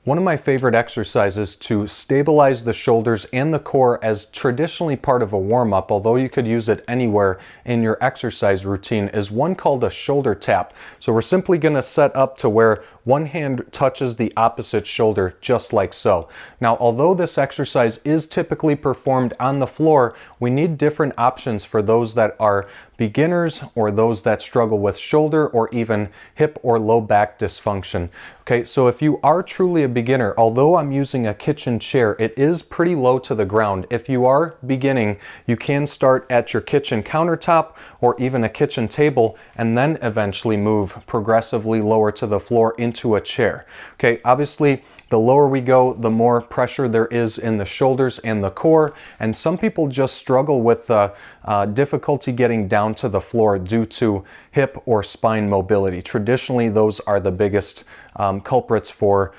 One of my favorite exercises to stabilize the shoulders and the core as traditionally part of a warm-up, although you could use it anywhere in your exercise routine, is one called a shoulder tap. So we're simply going to set up to where one hand touches the opposite shoulder, just like so. Now, although this exercise is typically performed on the floor, we need different options for those that are beginners or those that struggle with shoulder or even hip or low back dysfunction. Okay, so if you are truly a beginner, although I'm using a kitchen chair, it is pretty low to the ground. If you are beginning, you can start at your kitchen countertop or even a kitchen table and then eventually move progressively lower to the floor into a chair. Okay, obviously the lower we go, the more pressure there is in the shoulders and the core, and some people just struggle with the difficulty getting down to the floor due to hip or spine mobility. Traditionally, those are the biggest culprits for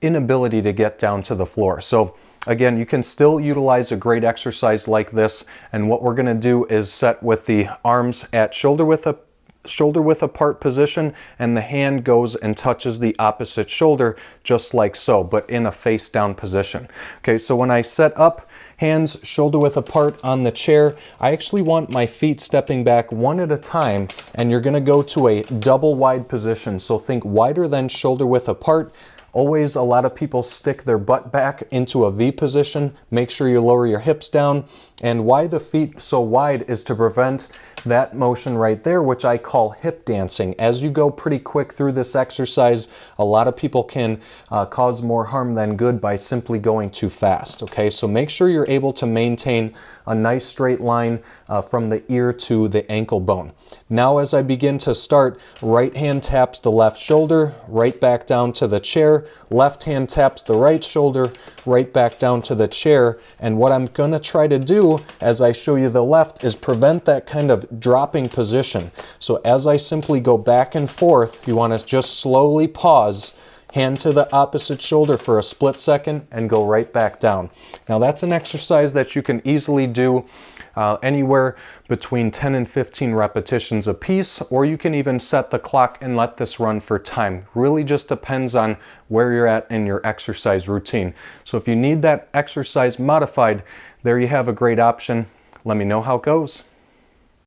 inability to get down to the floor. So again, you can still utilize a great exercise like this, and what we're going to do is set with the arms at shoulder width apart position, and the hand goes and touches the opposite shoulder just like so, but in a face down position. Okay, so when I set up hands shoulder width apart on the chair, I actually want my feet stepping back one at a time, and you're going to go to a double wide position. So think wider than shoulder width apart. Always, a lot of people stick their butt back into a V position. Make sure you lower your hips down. And why the feet so wide is to prevent that motion right there, which I call hip dancing. As you go pretty quick through this exercise, a lot of people can cause more harm than good by simply going too fast. Okay, so make sure you're able to maintain a nice straight line from the ear to the ankle bone. Now, as I begin to start, right hand taps the left shoulder, right back down to the chair. Left hand taps the right shoulder, right back down to the chair. And what I'm going to try to do as I show you the left is prevent that kind of dropping position. So as I simply go back and forth, you want to just slowly pause, hand to the opposite shoulder for a split second, and go right back down. Now that's an exercise that you can easily do anywhere between 10 and 15 repetitions a piece, or you can even set the clock and let this run for time. Really just depends on where you're at in your exercise routine. So if you need that exercise modified, there you have a great option. Let me know how it goes.